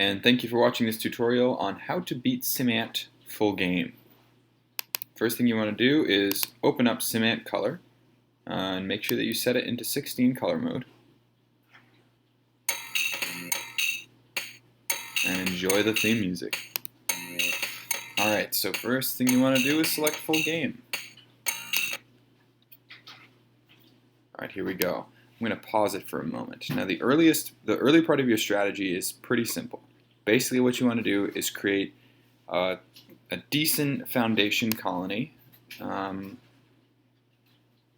and thank you for watching this tutorial on how to beat SIMANT full game. First thing you want to do is open up SIMANT Color and make sure that you set it into 16 color mode. And enjoy the theme music. Alright, so first thing you want to do is select full game. Alright, here we go. I'm going to pause it for a moment. Now the early part of your strategy is pretty simple. Basically what you want to do is create a decent foundation colony, and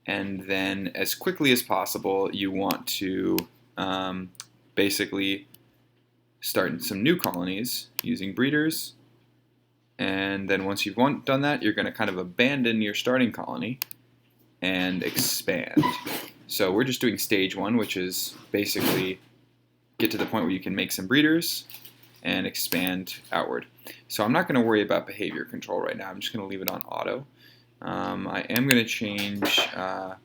then as quickly as possible you want to basically start some new colonies using breeders, and then once you've done that, you're going to kind of abandon your starting colony and expand. So we're just doing stage one, which is basically get to the point where you can make some breeders and expand outward. So I'm not going to worry about behavior control right now. I'm just going to leave it on auto. I am going to change to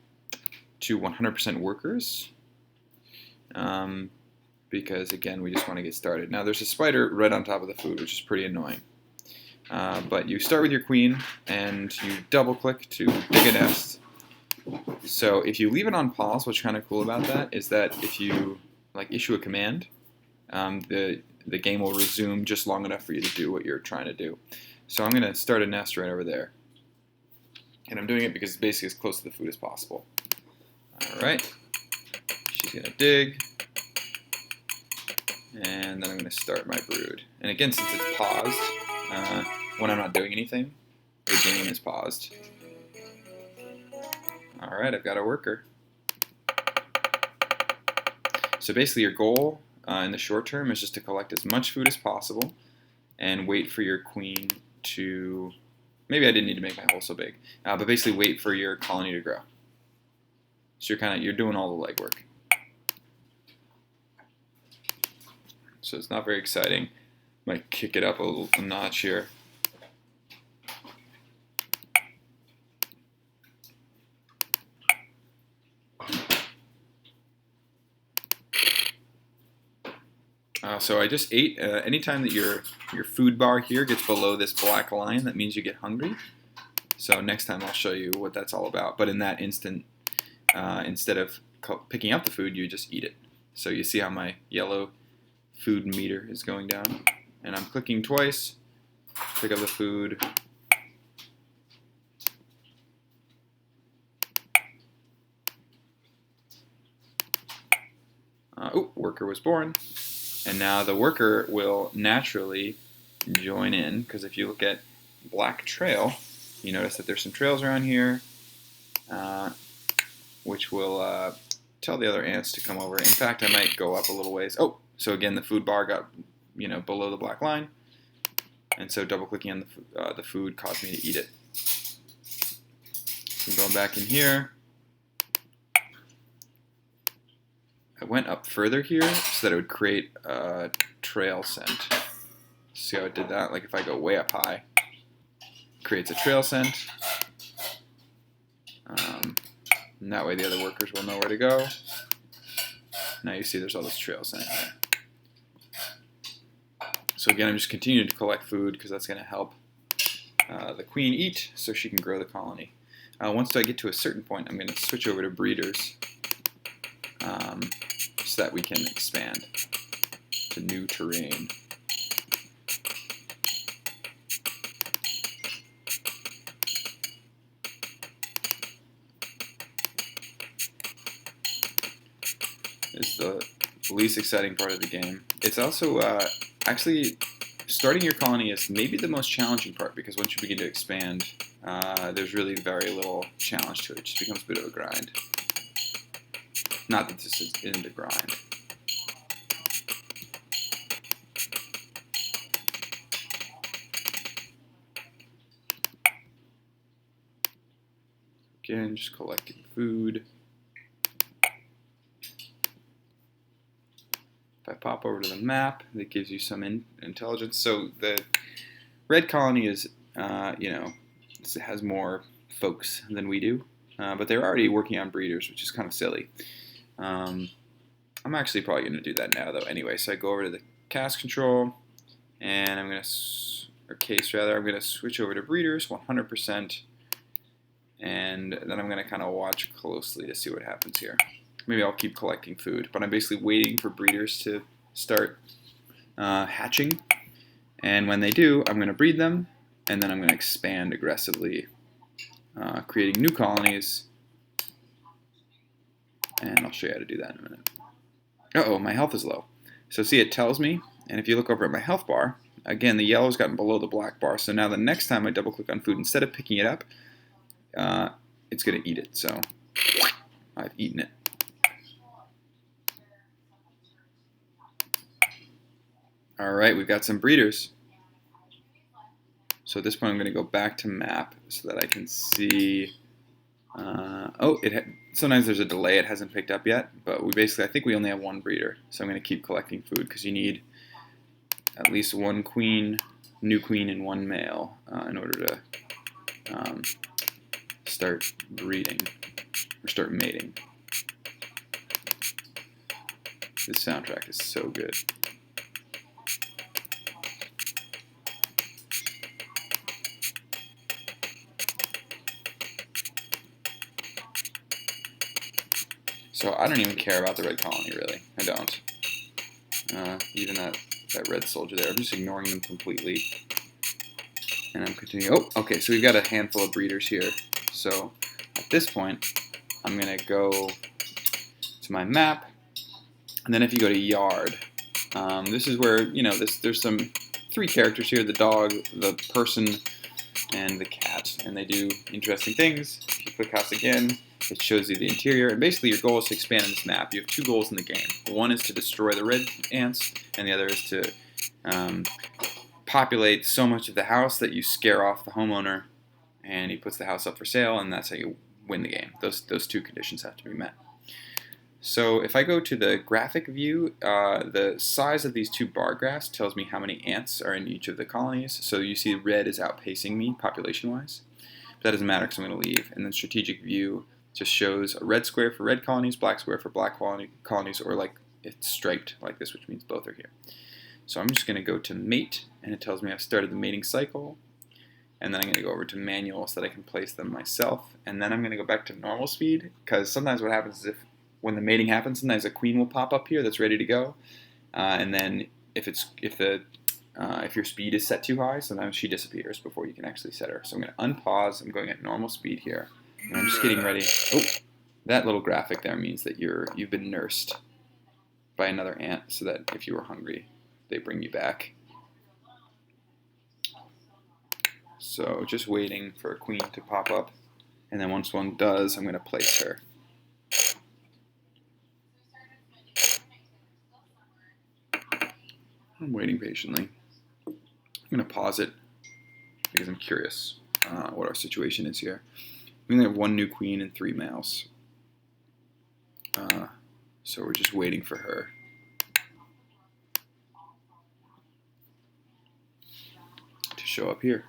100% workers because, again, we just want to get started. Now there's a spider right on top of the food, which is pretty annoying. But you start with your queen and you double click to dig a nest. So if you leave it on pause, what's kind of cool about that is that if you issue a command, the game will resume just long enough for you to do what you're trying to do. So I'm going to start a nest right over there. And I'm doing it because it's basically as close to the food as possible. Alright, she's going to dig. And then I'm going to start my brood. And again, since it's paused, when I'm not doing anything, the game is paused. Alright, I've got a worker. So basically your goal in the short term is just to collect as much food as possible and wait for your queen to... Maybe I didn't need to make my hole so big, but basically wait for your colony to grow. So you're doing all the legwork. So it's not very exciting. Might kick it up a notch here. So I just ate. Anytime that your food bar here gets below this black line, that means you get hungry. So next time I'll show you what that's all about. But in that instant, instead of picking up the food, you just eat it. So you see how my yellow food meter is going down. And I'm clicking twice, pick up the food. Worker was born. And now the worker will naturally join in, because if you look at black trail, you notice that there's some trails around here, which will tell the other ants to come over. In fact, I might go up a little ways. Oh, so again, the food bar got below the black line, and so double-clicking on the food caused me to eat it. So going back in here, I went up further here so that it would create a trail scent. See how it did that? Like if I go way up high, it creates a trail scent. And that way the other workers will know where to go. Now you see there's all this trail scent here. So again, I'm just continuing to collect food because that's going to help the queen eat so she can grow the colony. Once I get to a certain point, I'm going to switch over to breeders. So that we can expand to new terrain. This is the least exciting part of the game. It's also actually starting your colony is maybe the most challenging part, because once you begin to expand, there's really very little challenge to it. It just becomes a bit of a grind. Not that this isn't a grind. Again, just collecting food. If I pop over to the map, that gives you some intelligence. So the red colony is, it has more folks than we do, but they're already working on breeders, which is kind of silly. I'm actually probably going to do that now, though, anyway. So I go over to cast control, and I'm going to, or case rather, I'm going to switch over to breeders 100%, and then I'm going to kind of watch closely to see what happens here. Maybe I'll keep collecting food, but I'm basically waiting for breeders to start hatching, and when they do, I'm going to breed them, and then I'm going to expand aggressively, creating new colonies, and I'll show you how to do that in a minute. Uh-oh, my health is low. So see, it tells me, and if you look over at my health bar, again, the yellow's gotten below the black bar, so now the next time I double click on food, instead of picking it up, it's going to eat it, so I've eaten it. Alright, we've got some breeders. So at this point I'm going to go back to map so that I can see, sometimes there's a delay, it hasn't picked up yet, but I think we only have one breeder, so I'm going to keep collecting food because you need at least one queen, new queen, and one male in order to start breeding, or start mating. This soundtrack is so good. So I don't even care about the red colony, really. I don't. Even that red soldier there. I'm just ignoring them completely. And I'm continuing. Oh, okay, so we've got a handful of breeders here. So at this point, I'm going to go to my map. And then if you go to yard, this is where, there's some 3 characters here, the dog, the person, and the cat. And they do interesting things. If you click house again, it shows you the interior, and basically your goal is to expand on this map. You have 2 goals in the game. One is to destroy the red ants, and the other is to populate so much of the house that you scare off the homeowner, and he puts the house up for sale, and that's how you win the game. Those 2 conditions have to be met. So if I go to the graphic view, the size of these 2 bar graphs tells me how many ants are in each of the colonies. So you see red is outpacing me population-wise. But that doesn't matter because I'm going to leave. And then strategic view just shows a red square for red colonies, black square for black colonies, or like it's striped like this, which means both are here. So I'm just going to go to mate, and it tells me I've started the mating cycle. And then I'm going to go over to manual so that I can place them myself. And then I'm going to go back to normal speed, because sometimes what happens is when the mating happens, sometimes a queen will pop up here that's ready to go. And then if your speed is set too high, sometimes she disappears before you can actually set her. So I'm going to unpause. I'm going at normal speed here. And I'm just getting ready. Oh, that little graphic there means that you've been nursed by another ant, so that if you were hungry, they bring you back. So just waiting for a queen to pop up, and then once one does, I'm going to place her. I'm waiting patiently. I'm going to pause it because I'm curious what our situation is here. We only have 1 new queen and 3 males. So we're just waiting for her. To show up here.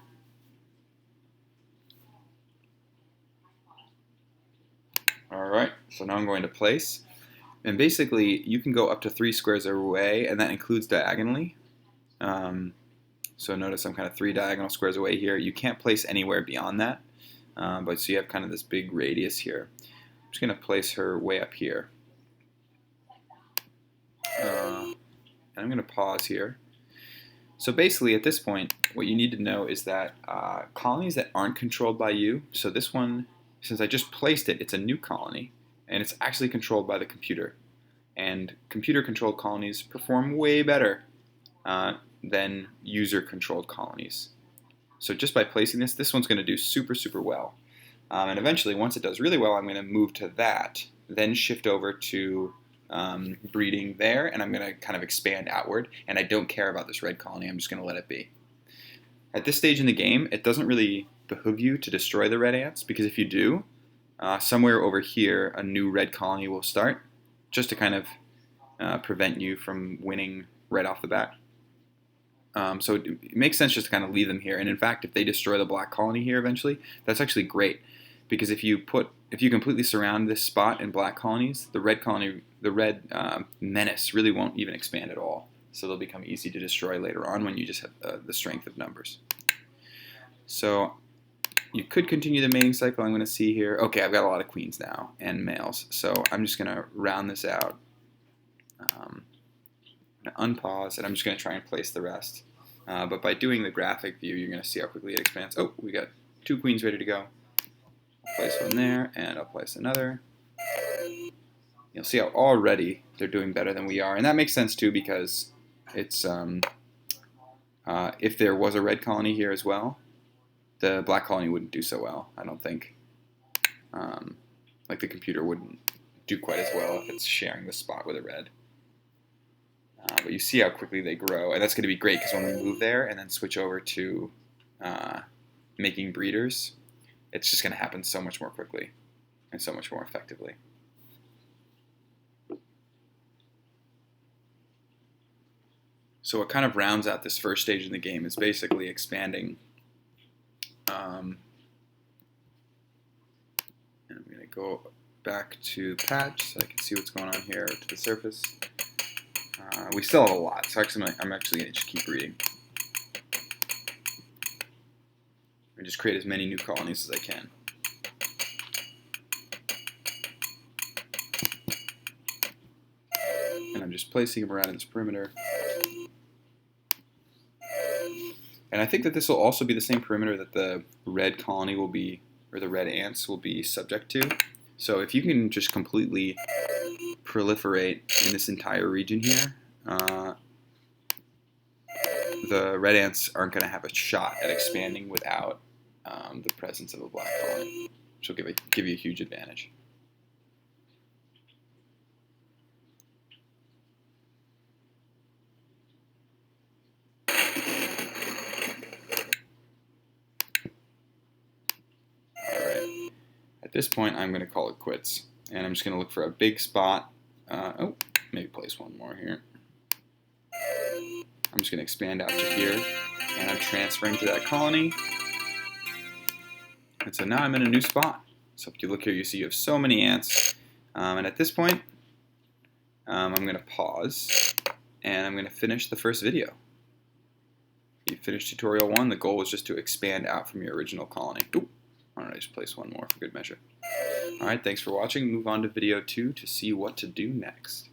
Alright, so now I'm going to place. And basically, you can go up to 3 squares away, and that includes diagonally. So notice I'm kind of 3 diagonal squares away here. You can't place anywhere beyond that. But so you have kind of this big radius here. I'm just going to place her way up here. And I'm going to pause here. So basically at this point, what you need to know is that colonies that aren't controlled by you, so this one, since I just placed it, it's a new colony, and it's actually controlled by the computer. And computer-controlled colonies perform way better than user-controlled colonies. So just by placing this one's going to do super, super well. And eventually, once it does really well, I'm going to move to that, then shift over to breeding there, and I'm going to kind of expand outward. And I don't care about this red colony. I'm just going to let it be. At this stage in the game, it doesn't really behoove you to destroy the red ants, because if you do, somewhere over here, a new red colony will start, just to kind of prevent you from winning right off the bat. So it makes sense just to kind of leave them here. And in fact, if they destroy the black colony here eventually, that's actually great, because if you completely surround this spot in black colonies, the red menace really won't even expand at all. so they'll become easy to destroy later on when you just have the strength of numbers. So you could continue the mating cycle. I'm going to see here. Okay, I've got a lot of queens now and males, so I'm just going to round this out. I'm going to unpause, and I'm just going to try and place the rest. But by doing the graphic view, you're going to see how quickly it expands. Oh, we got 2 queens ready to go. I'll place one there, and I'll place another. You'll see how already they're doing better than we are, and that makes sense too because it's if there was a red colony here as well, the black colony wouldn't do so well. I don't think. Like the computer wouldn't do quite as well if it's sharing the spot with a red. But you see how quickly they grow, and that's going to be great because when we move there and then switch over to making breeders, it's just going to happen so much more quickly and so much more effectively. So what kind of rounds out this first stage in the game is basically expanding. And I'm going to go back to patch so I can see what's going on here to the surface. We still have a lot, so I'm actually going to just keep reading. And just create as many new colonies as I can. And I'm just placing them around in this perimeter. And I think that this will also be the same perimeter that the red colony will be, or the red ants will be subject to. So if you can just completely proliferate in this entire region here, the red ants aren't going to have a shot at expanding without the presence of a black colony, which will give you a huge advantage. Alright, at this point I'm going to call it quits, and I'm just going to look for a big spot. Oh, maybe place one more here. I'm just going to expand out to here, and I'm transferring to that colony. And so now I'm in a new spot. So if you look here, you see you have so many ants. And at this point, I'm going to pause, and I'm going to finish the first video. You finished tutorial 1. The goal was just to expand out from your original colony. Ooh, why don't I just place one more for good measure. Alright, thanks for watching. Move on to video 2 to see what to do next.